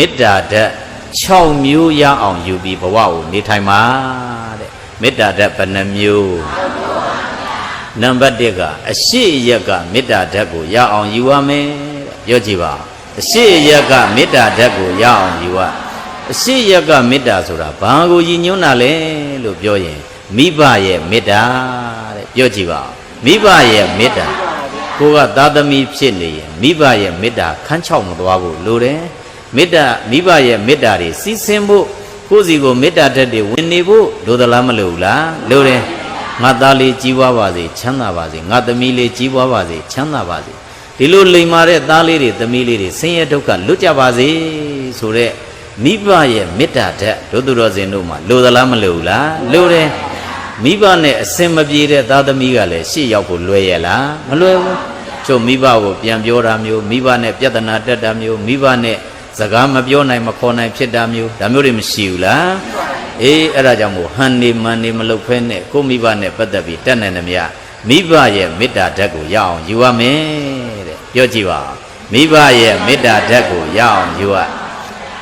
မေတ္တာဓာတ်6မျိုးရအောင်ယူပြီးဘဝကိုနေထိုင်ပါတဲ့မေတ္တာဓာတ်ဘယ်နှမျိုးနံပါတ်1ကအရှိရက်ကမေတ္တာဓာတ်ကိုရအောင်ယူရမယ်ပြောကြည့်ပါအရှိရက်ကမေတ္တာဓာတ်ကိုရအောင်ယူရအရှိရက်ကမေတ္တာဆိုတာဘာကိုရည်ညွှန်းတာလဲလို့ပြောရင်မိဘရဲ့မေတ္တာတဲ့ပြောကြည့်ပါမိဘရဲ့မေတ္တာကိုကသာသမီဖြစ်နေရင်မိဘရဲ့မေတ္တာခန်းချောက်မသွားဘူးလို့တယ်မေတ္တာမိဘရဲ့မေတ္တာတွေစီးဆင်းဖို့ကိုယ်စီကိုမေတ္တာဓာတ်တွေဝင်နေဖို့လိုသလားမလိုဘူးလားလိုတယ်ငါသားလေးကြီးပွားပါစေချမ်းသာပါစေငါသမီးလေးကြီးပွားပါစေချမ်းသာပါစေဒီလိုလိမ်မာတဲ့သားလေးတွေသမီးလေးတွေဆင်းရဲဒုက္ခလွတ်ကြပါစေဆိုတဲ့မိဘရဲ့မေတ္တာဓာတ်တို့သူတော်စင်တို့မှာလိုသလားမလိုဘူးလားလိုတယ်မိဘနဲ့အစင်မပြေတဲ့သားသမီးကလည်းရှေ့ရောက်ဖို့လွယ်ရဲ့လားမလွယ်ဘူးချို့မိဘကိုပြန်ပြောတာမျိုးမိဘနဲ့ပြဿနာတက်တာမျိုးမိဘနဲ့စကားမပြောနိုင်မခေါ်နိုင်ဖြစ်တာမျိုးဒါမျိုးတွေမရှိဘူးလားအေးအဲ့ဒါကြောင့်မို့ဟန်နေမန်နေမလုပ်ဖဲနဲ့ကိုမိဘနဲ့ပတ်သက်ပြီးတက်နိုင်တယ်မြတ်မိဘရဲ့မေတ္တာဓာတ်ကိုရအောင်ယူရမယ်တဲ့ပြောကြည့်ပါမိဘရဲ့မေတ္တာဓာတ်ကိုရအောင်ယူရ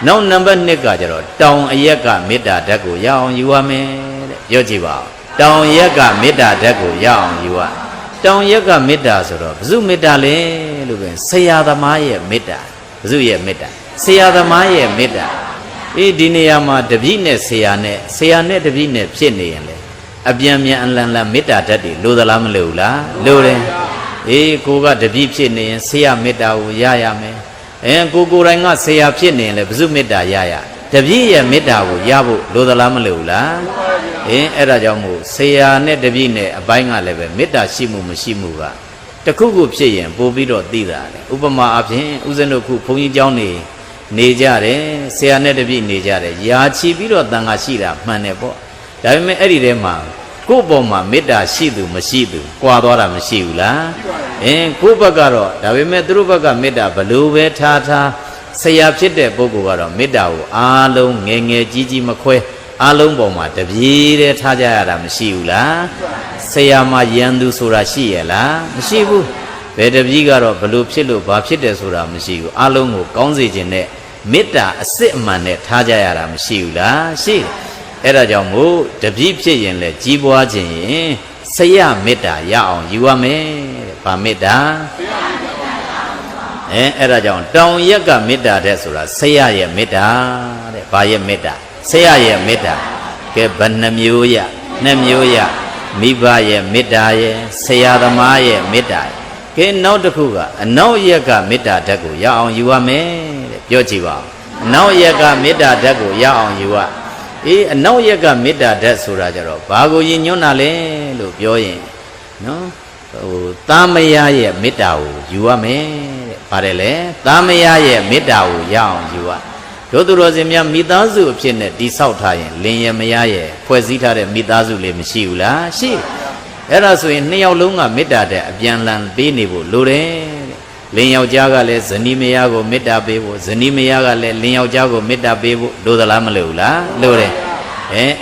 နောက်နံပါတ်2ကကျတော့တောင်အရက်ကမေတ္တာဓာတ်ကိုရအောင်ယူရမယ်တဲ့ပြောကြည့်ပါတောင်ရက်ကမေတ္တာဓာတ်ကိုရအောင်ယူရတောင်ရက်ကမေတ္တာဆိုတော့ဘု து မေတ္တာလဲလို့ပဲဆရာသမားရဲ့မေတ္တာဘု து ရဲ့မေတ္တာဆရာသမားရဲ့မေတ္တာအေးဒီနေရာမှာတပည့်နဲ့ဆရာနဲ့တပည့်နဲ့ဖြစ်နေရင်လေအပြန်ပြန်အလန်လန်မေတ္တာဓာတ်တွေလိုသလားမလိုဘူးလားလိုတယ်အေးကိုကတပည့်ဖြစ်နေရင်ဆရာမေတ္တာကိုရရမယ်ကိုယ်တိုင်ကဆရာဖြစ်နေရင်လေဘု து မေတ္တာရရတပည့်ရဲ့မေတ္တာကိုရဖို့လိုသလားမလိုဘူးလားအဲ့ဒါကြောင့်မို့ဆရာနဲ့တပည့်နဲ့အပိုင်းကလည်းပဲမေတ္တာရှိမှုမရှိမှုကတခုခုဖြစ်ရင်ပို့ပြီးတော့သိတာလေဥပမာအဖြစ်ဦးဇင်းတို့ခုဘုန်းကြီးကျောင်းနေကြတယ်ဆရာနဲ့တပည့်နေကြတယ်ယာချီပြီးတော့တန်ခါရှိတာမှန်တယ်ပေါ့ဒါပေမဲ့အဲ့ဒီထဲမှာကိုယ့်ပေါ်မှာမေတ္တာရှိသူမရှိသူကြွာသွားတာမရှိဘူးလားကိုယ့်ဘက်ကတော့ဒါပေမဲ့သူတို့ဘက်ကမေတ္တာဘလို့ပဲထားဆရာဖြစ်တဲ့ပုဂ္ဂိုလ်ကတော့မေတ္တာကိုအားလုံးငယ်ငယ်ကြီးကြီးမခွဲအားလုံးပေါ်မှာတပြေးတည်းထားကြရတာမရှိဘူးလားဆရာမှာယံသူဆိုတာရှိရလားမရှိဘူးဘယ်တပည့်ကတော့ဘလို့ဖြစ်လို့ဘာဖြစ်တယ်ဆိုတာမရှိဘူးအားလုံးကိုကောင်းစေခြင်းနဲ့မေတ္တာအစစ်အမှန်နဲ့ထားကြရတာမရှိဘူးလားရှိအဲ့ဒါကြောင့်မို့တပည့်ဖြစ်ရင်လည်းကြီးပွားခြင်းရင်ဆရာမေတ္တာရအောင်ယူရမယ်တဲ့ဗာမေတ္တာအဲ့ဒါကြောင့်တောင်ရက်ကမေတ္တာတဲ့ဆိုတာဆရာရဲ့မေတ္တာတဲ့ဗာရဲ့မေတ္တာဆရာရဲ့မေတ္တာကဲဘယ်နှမျိုးရ2မျိုးရမိဘရဲ့မေတ္တာရဲ့ဆရာသမားရဲ့မေတ္တာကဲနောက်တစ်ခုကအနောက်ရက်ကမေတ္တာဓာတ်ကိုရအောင်ယူရမယ်တဲ့ပြောကြည့်ပါဦးအနောက်ရက်ကမေတ္တာဓာတ်ကိုရအောင်ယူရအနောက်ရက်ကမေတ္တာဓာတ်ဆိုတာကြတော့ဘာကိုယဉ်ညွှန်းတာလဲလို့ပြောရင်နော်သားမယားရဲ့မေတ္တာကိုယူရမယ်တဲ့ပါတယ်လေသားမယားရဲ့မေတ္တာကိုရအောင်ယူရတို့သူတော်စင်များမိသားစုအဖြစ်နဲ့တိဆောက်ထားရင်လင်ရမယားရဲ့ဖွဲ့စည်းထားတဲ့မိသားစုလေးမရှိဘူးလားရှိအဲ့ဒါဆိုရင်2ယောက်လုံးကမေတ္တာတဲ့အပြန်လန်ပေးနေဖို့လိုတယ်လင်ယောက်ျားကလည်းဇနီးမယားကိုမေတ္တာပေးဖို့ဇနီးမယားကလည်းလင်ယောက်ျားကိုမေတ္တာပေးဖို့လိုသလားမလိုဘူးလားလိုတယ်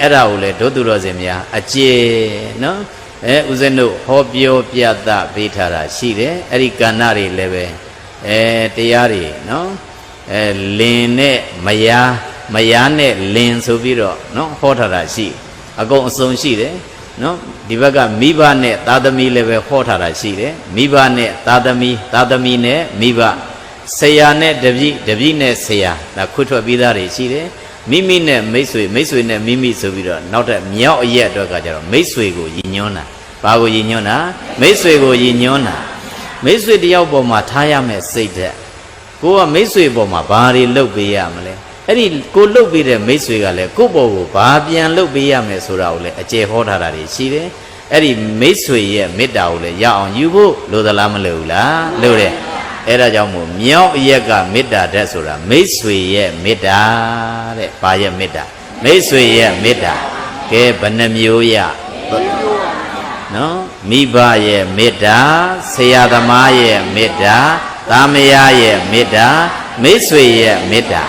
အဲ့ဒါကိုလေတို့သူတော်စင်များအကျေနော်ဦးဇင်းတို့ဟောပြောပြသပေးထားတာရှိတယ်အဲ့ဒီကဏ္ဍတွေလည်းပဲတရားတွေနော်လင်နဲ့မယားနဲ့လင်ဆိုပြီးတော့နော်ဟောထားတာရှိအကုန်အစုံရှိတယ်နော်ဒီဘက်ကမိဘနဲ့သားသမီးလည်းပဲဟောထားတာရှိတယ်မိဘနဲ့သားသမီးနဲ့မိဘဆရာနဲ့တပည့်နဲ့ဆရာဒါခွတ်ထွက်ပြီးသားတွေရှိတယ်မိမိနဲ့မိတ်ဆွေနဲ့မိမိဆိုပြီးတော့နောက်ထပ်မြောက်အရက်အတွက်ကကျတော့မိတ်ဆွေကိုယဉ်ညွှန်းတာဘာကိုယဉ်ညွှန်းတာမိတ်ဆွေကိုယဉ်ညွှန်းတာမိတ်ဆွေတယောက်ပေါ်မှာထားရမယ်စိတ်သက်ကိုကမိတ်ဆွေပေါ်မှာဘာတွေလုပ်ပေးရမလဲအဲ့ဒီကိုလုပ်ပေးတဲ့မိတ်ဆွေကလည်းကိုယ့်ပေါ်ကိုဘာပြန်လုပ်ပေးရမယ်ဆိုတာကိုလည်းအကျေဟောထားတာတွေရှိတယ်အဲ့ဒီမိတ်ဆွေရဲ့မေတ္တာကိုလည်းရအောင်ယူဖို့လိုသလားမလိုဘူးလားလိုတယ်အဲ့ဒါကြောင့်မို့မြောက်အရက်ကမေတ္တာဓာတ်ဆိုတာမိတ်ဆွေရဲ့မေတ္တာတဲ့ဘာရဲ့မေတ္တာမိတ်ဆွေရဲ့မေတ္တာကဲဘယ်နှမျိုးရနော်မိဘရဲ့မေတ္တာဆရာသမားရဲ့မေတ္တာသားမယားရဲ့မေတ္တာမိတ်ဆွေရဲ့မေတ္တာ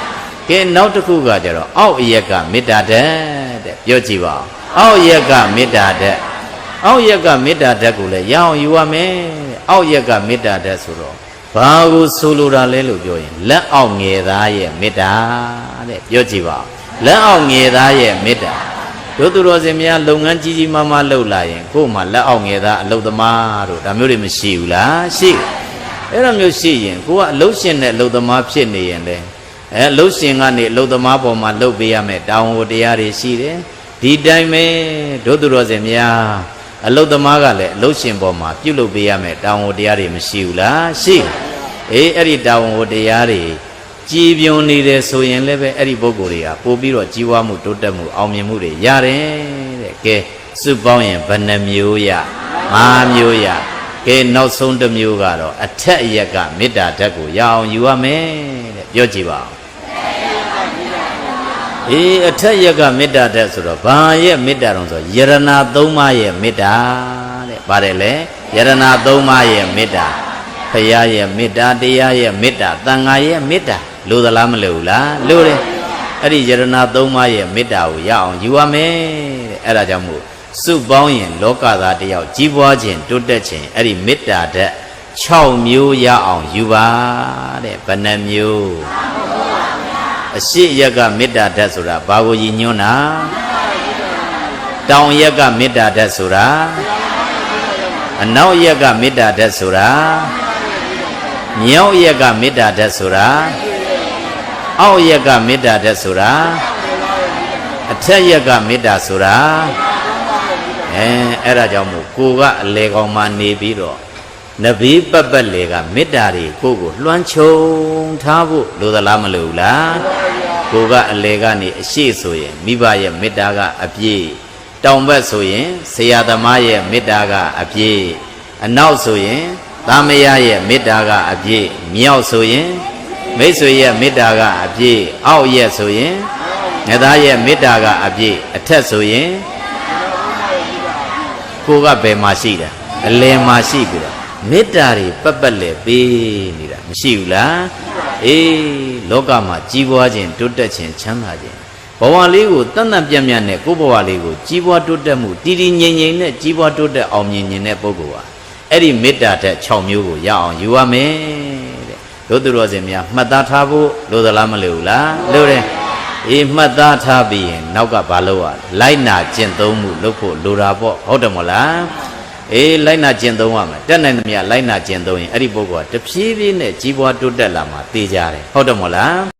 ကဲနောက်တစ်ခုကကြတော့အောက်အရက်ကမေတ္တာဓာတ်တဲ့ပြောကြည့်ပါဦးအောက်ရက်ကမေတ္တာဓာတ်အောက်ရက်ကမေတ္တာဓာတ်ကိုလည်းရအောင်ယူရမယ်အောက်ရက်ကမေတ္တာဓာတ်ဆိုတော့ ဘာကိုဆိုလိုတာလဲလို့ပြောရင်လက်အောက်ငယ်သားရဲ့မေတ္တာတဲ့ပြောကြည့်ပါလက်အောက်ငယ်သားရဲ့မေတ္တာတို့သူတော်စင်များလုပ်ငန်းကြီးကြီးမားမားလုပ်လာရင်ကို့မှာလက်အောက်ငယ်သားအလုပ်သမားတို့ဒါမျိုးတွေမရှိဘူးလားရှိအဲ့လိုမျိုးရှိရင်ကိုကအလုပ်ရှင်နဲ့အလုပ်သမားဖြစ်နေရင်လေအလုပ်ရှင်ကနေအလုပ်သမားပေါ်မှာလုပ်ပေးရမယ်တာဝန်ဝတ္တရားတွေရှိတယ်ဒီတိုင်းပဲတို့သူတော်စင်များအလုတ်သမားကလည်းအလုတ်ရှင်ပေါ်မှာပြုလုပ်ပေးရမယ်တာဝန်တရားတွေမရှိဘူးလားရှိအဲ့ဒီတာဝန်တရားတွေကြည်ပြွန်နေတယ်ဆိုရင်လည်းပဲအဲ့ဒီပုဂ္ဂိုလ်တွေကပို့ပြီးတော့ကြီးဝါမှုတိုးတက်မှုအောင်မြင်မှုတွေရတယ်တဲ့ကဲစုပေါင်းရင်ဘယ်နှမျိုးရ5မျိုးရကဲနောက်ဆုံးတစ်မျိုးကတော့အထက်အရက်ကမေတ္တာဓာတ်ကိုရအောင်ယူရမယ်တဲ့ပြောကြည့်ပါဦးအထက်ရက်ကမေတ္တာတဲ့ဆိုတော့ဘာရဲ့မေတ္တာတုံးဆိုယရဏ3ပါးရဲ့မေတ္တာတဲ့ပါတယ်လေယရဏ3ပါးရဲ့မေတ္တာဖရာရဲ့မေတ္တာတရားရဲ့မေတ္တာသံဃာရဲ့မေတ္တာလို့သလားမလို့လားလို့တယ်အဲ့ဒီယရဏ3ပါးရဲ့မေတ္တာကိုရအောင်ယူရမယ်တဲ့အဲ့ဒါကြောင့်မို့စုပေါင်းရင်လောကသားတယောက်ကြီးပွားခြင်းတိုးတက်ခြင်းအဲ့ဒီမေတ္တာတဲ့6မျိုးရအောင်ယူပါတဲ့ဘယ်နှမျိုးအရှိရက်ကမေတ္တာဓာတ်ဆိုတာဘာကိုရည်ညွှန်းတာတောင်ရက်ကမေတ္တာဓာတ်ဆိုတာအနောက်ရက်ကမေတ္တာဓာတ်ဆိုတာမြောက်ရက်ကမေတ္တာဓာတ်ဆိုတာအောက်ရက်ကမေတ္တာဓာတ်ဆိုတာအထက်ရက်ကမေတ္တာဆိုတာအဲ့ဒါကြောင့်မို့ကိုကအလေကောင်မှနေပြီးတော့နဗီပပလေကမေတ္တာတွေကိုလွှမ်းခြုံထားဖို့လိုသလားမလိုဘူးလားကိုကအလေကနေအရှိဆိုရင်မိဘရဲ့မေတ္တာကအပြည့်တောင်ဘက်ဆိုရင်ဆရာသမားရဲ့မေတ္တာကအပြည့်အနောက်ဆိုရင်သားမယားရဲ့မေတ္တာကအပြည့်မြောက်ဆိုရင်မိတ်ဆွေရဲ့မေတ္တာကအပြည့်အောက်ရဲ့ဆိုရင်ငါသားရဲ့မေတ္တာကအပြည့်အထက်ဆိုရင်ကိုကဘယ်မှာရှိတာအလယ်မှာရှိပြီလားမေတ္တာတွေပပလဲပေးနေတာမရှိဘူးလားလောကမှာကြီးပွားခြင်းတိုးတက်ခြင်းချမ်းသာခြင်းဘဝလေးကိုတန်တန်ပြန့်ပြန့်နဲ့ကိုယ်ဘဝလေးကိုကြီးပွားတိုးတက်မှုတည်တည်ငြိမ်ငြိမ်နဲ့ကြီးပွားတိုးတက်အောင်မြင်တဲ့ပုဂ္ဂိုလ်ဟာအဲ့ဒီမေတ္တာတဲ့6မျိုးကိုရအောင်ယူရမယ်တဲ့တို့သူတော်စင်များမှတ်သားထားဖို့လိုသလားမလိုဘူးလားလိုတယ်မှတ်သားထားပြီးရင်နောက်ကဘာလုပ်ရလိုက်နာကျင့်သုံးမှုလုပ်ဖို့လိုတာပေါ့ဟုတ်တယ်မလားလိုက်နာကျင့်သုံးရမယ်တက်နိုင်သမျှလိုက်နာကျင့်သုံးရင်အဲ့ဒီပုဂ္ဂိုလ်ကတဖြည်းဖြည်းနဲ့ကြီးပွားတိုးတက်လာမှာသိကြတယ်ဟုတ်တယ်မဟုတ်လား